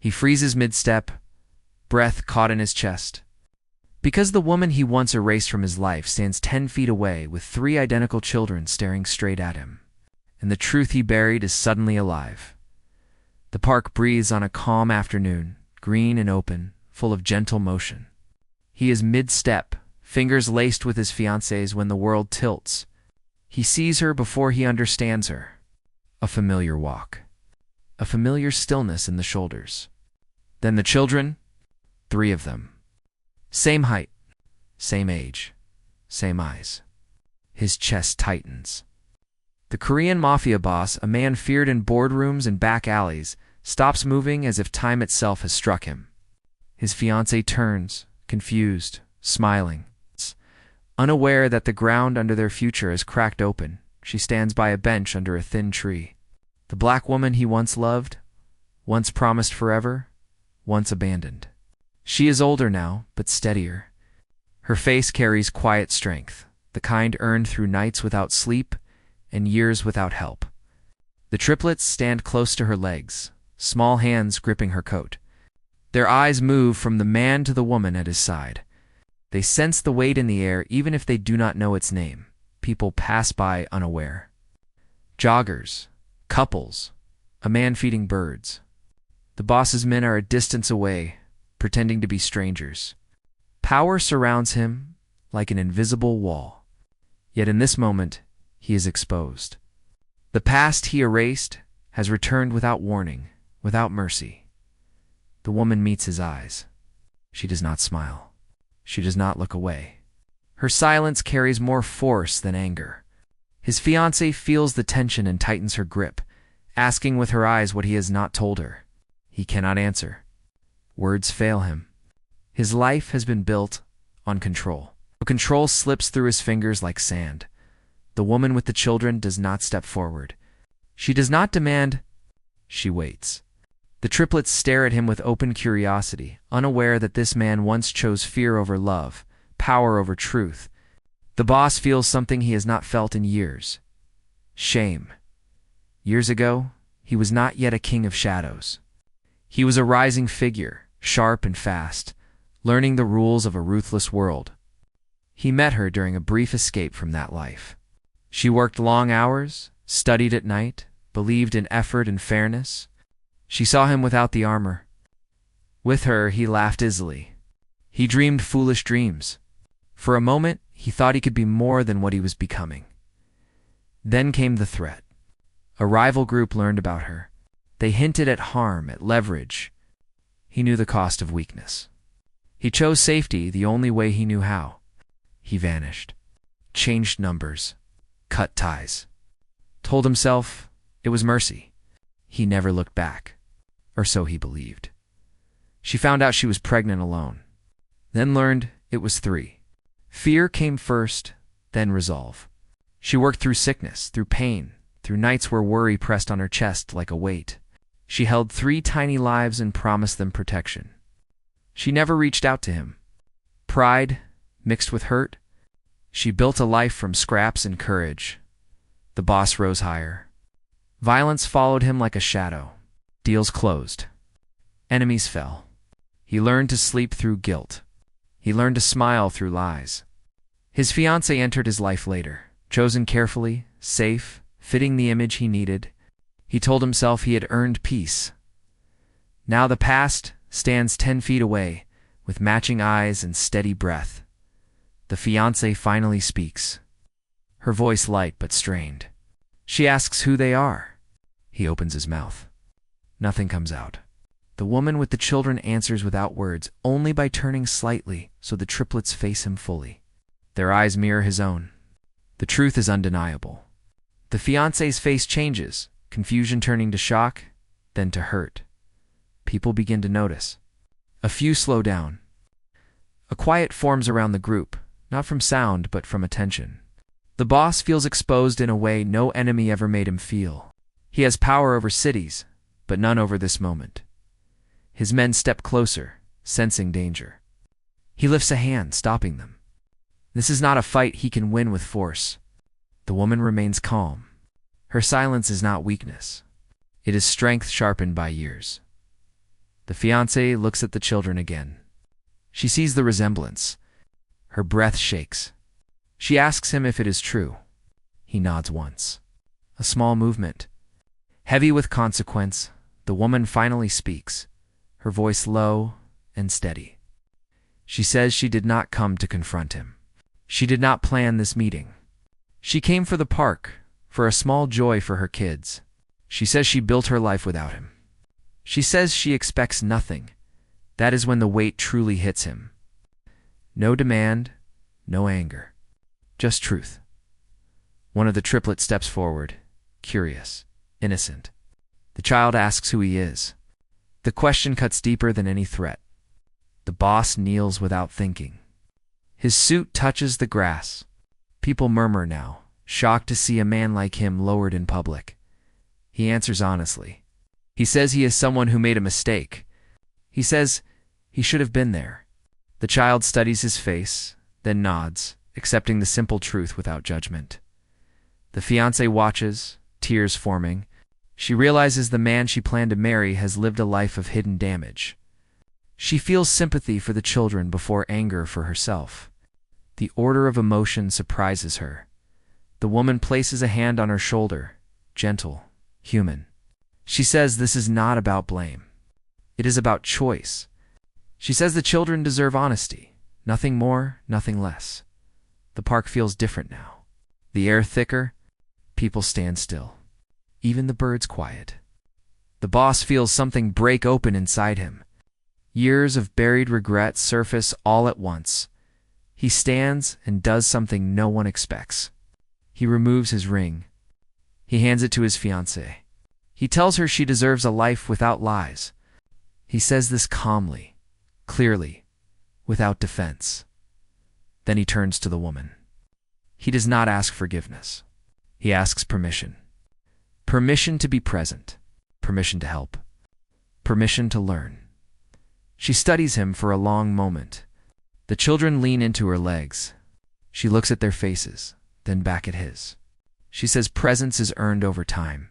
He freezes mid-step, breath caught in his chest. Because the woman he once erased from his life stands 10 feet away with 3 identical children staring straight at him. And the truth he buried is suddenly alive. The park breathes on a calm afternoon, green and open, full of gentle motion. He is mid-step, fingers laced with his fiancée's when the world tilts. He sees her before he understands her. A familiar walk. A familiar stillness in the shoulders. Then the children, 3 of them. Same height, same age, same eyes. His chest tightens. The Korean Mafia boss, a man feared in boardrooms and back alleys, stops moving as if time itself has struck him. His fiancée turns, confused, smiling. Unaware that the ground under their future is cracked open, she stands by a bench under a thin tree. The black woman he once loved, once promised forever, once abandoned. She is older now, but steadier. Her face carries quiet strength, the kind earned through nights without sleep and years without help. The triplets stand close to her legs, small hands gripping her coat. Their eyes move from the man to the woman at his side. They sense the weight in the air even if they do not know its name. People pass by unaware. Joggers, couples, a man feeding birds. The boss's men are a distance away, pretending to be strangers. Power surrounds him like an invisible wall. Yet in this moment, he is exposed. The past he erased has returned without warning, without mercy. The woman meets his eyes. She does not smile. She does not look away. Her silence carries more force than anger. His fiancée feels the tension and tightens her grip, asking with her eyes what he has not told her. He cannot answer. Words fail him. His life has been built on control. Control slips through his fingers like sand. The woman with the children does not step forward. She does not demand. She waits. The triplets stare at him with open curiosity, unaware that this man once chose fear over love, power over truth. The boss feels something he has not felt in years. Shame. Years ago, he was not yet a king of shadows. He was a rising figure, sharp and fast, learning the rules of a ruthless world. He met her during a brief escape from that life. She worked long hours, studied at night, believed in effort and fairness. She saw him without the armor. With her, he laughed easily. He dreamed foolish dreams. For a moment, he thought he could be more than what he was becoming. Then came the threat. A rival group learned about her. They hinted at harm, at leverage. He knew the cost of weakness. He chose safety the only way he knew how. He vanished, changed numbers, cut ties. Told himself it was mercy. He never looked back, or so he believed. She found out she was pregnant alone, then learned it was 3. Fear came first, then resolve. She worked through sickness, through pain, through nights where worry pressed on her chest like a weight. She held 3 tiny lives and promised them protection. She never reached out to him. Pride mixed with hurt. She built a life from scraps and courage. The boss rose higher. Violence followed him like a shadow. Deals closed. Enemies fell. He learned to sleep through guilt. He learned to smile through lies. His fiancée entered his life later, chosen carefully, safe, fitting the image he needed. He told himself he had earned peace. Now the past stands 10 feet away, with matching eyes and steady breath. The fiancée finally speaks. Her voice light but strained. She asks who they are. He opens his mouth. Nothing comes out. The woman with the children answers without words, only by turning slightly so the triplets face him fully. Their eyes mirror his own. The truth is undeniable. The fiancé's face changes, confusion turning to shock, then to hurt. People begin to notice. A few slow down. A quiet forms around the group, not from sound but from attention. The boss feels exposed in a way no enemy ever made him feel. He has power over cities, but none over this moment. His men step closer, sensing danger. He lifts a hand, stopping them. This is not a fight he can win with force. The woman remains calm. Her silence is not weakness. It is strength sharpened by years. The fiancée looks at the children again. She sees the resemblance. Her breath shakes. She asks him if it is true. He nods once. A small movement. Heavy with consequence, the woman finally speaks, her voice low and steady. She says she did not come to confront him. She did not plan this meeting. She came for the park, for a small joy for her kids. She says she built her life without him. She says she expects nothing. That is when the weight truly hits him. No demand, no anger. Just truth. One of the triplets steps forward, curious, innocent. The child asks who he is. The question cuts deeper than any threat. The boss kneels without thinking. His suit touches the grass. People murmur now, shocked to see a man like him lowered in public. He answers honestly. He says he is someone who made a mistake. He says he should have been there. The child studies his face, then nods, accepting the simple truth without judgment. The fiancée watches, tears forming. She realizes the man she planned to marry has lived a life of hidden damage. She feels sympathy for the children before anger for herself. The order of emotion surprises her. The woman places a hand on her shoulder, gentle, human. She says this is not about blame. It is about choice. She says the children deserve honesty. Nothing more, nothing less. The park feels different now. The air thicker. People stand still. Even the birds quiet. The boss feels something break open inside him. Years of buried regret surface all at once. He stands and does something no one expects. He removes his ring. He hands it to his fiancée. He tells her she deserves a life without lies. He says this calmly, clearly, without defense. Then he turns to the woman. He does not ask forgiveness. He asks permission. Permission to be present. Permission to help. Permission to learn. She studies him for a long moment. The children lean into her legs. She looks at their faces, then back at his. She says presence is earned over time.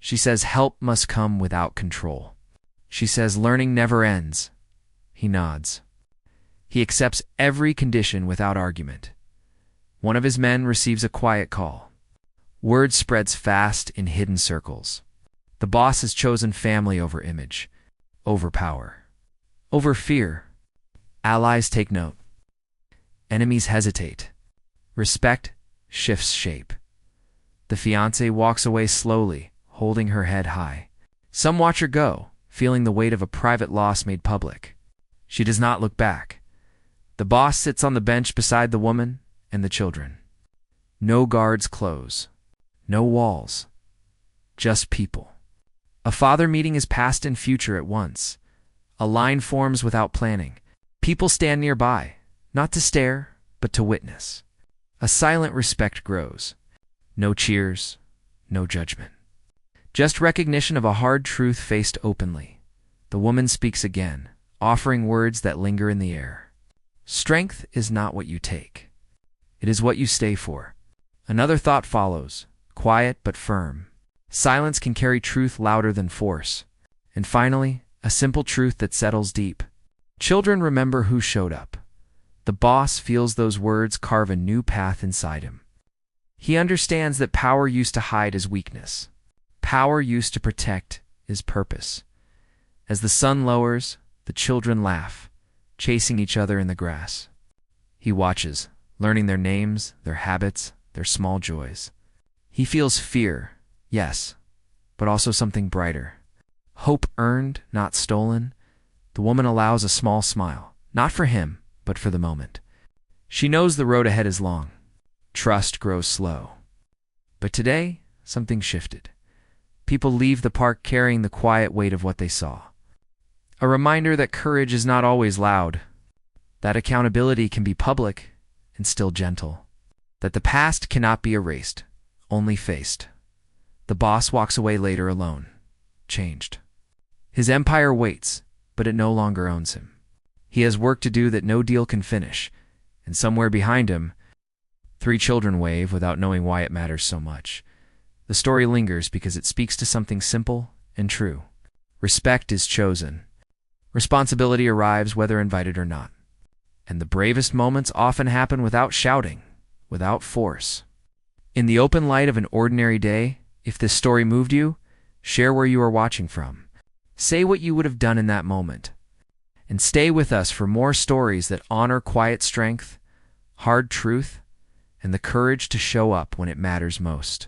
She says help must come without control. She says learning never ends. He nods. He accepts every condition without argument. One of his men receives a quiet call. Word spreads fast in hidden circles. The boss has chosen family over image, over power, over fear. Allies take note. Enemies hesitate. Respect shifts shape. The fiancée walks away slowly, holding her head high. Some watch her go, feeling the weight of a private loss made public. She does not look back. The boss sits on the bench beside the woman and the children. No guards close. No walls. Just people. A father meeting is past and future at once. A line forms without planning. People stand nearby, not to stare, but to witness. A silent respect grows. No cheers, no judgment. Just recognition of a hard truth faced openly. The woman speaks again, offering words that linger in the air. Strength is not what you take. It is what you stay for. Another thought follows, quiet but firm. Silence can carry truth louder than force. And finally, a simple truth that settles deep. Children remember who showed up. The boss feels those words carve a new path inside him. He understands that power used to hide is weakness. Power used to protect is purpose. As the sun lowers, the children laugh, chasing each other in the grass. He watches, learning their names, their habits, their small joys. He feels fear, yes, but also something brighter. Hope earned, not stolen. The woman allows a small smile, not for him, but for the moment. She knows the road ahead is long. Trust grows slow. But today, something shifted. People leave the park carrying the quiet weight of what they saw. A reminder that courage is not always loud, that accountability can be public and still gentle, that the past cannot be erased, only faced. The boss walks away later alone, changed. His empire waits, but it no longer owns him. He has work to do that no deal can finish, and somewhere behind him, 3 children wave without knowing why it matters so much. The story lingers because it speaks to something simple and true. Respect is chosen. Responsibility arrives whether invited or not. And the bravest moments often happen without shouting, without force. In the open light of an ordinary day, if this story moved you, share where you are watching from. Say what you would have done in that moment. And stay with us for more stories that honor quiet strength, hard truth, and the courage to show up when it matters most.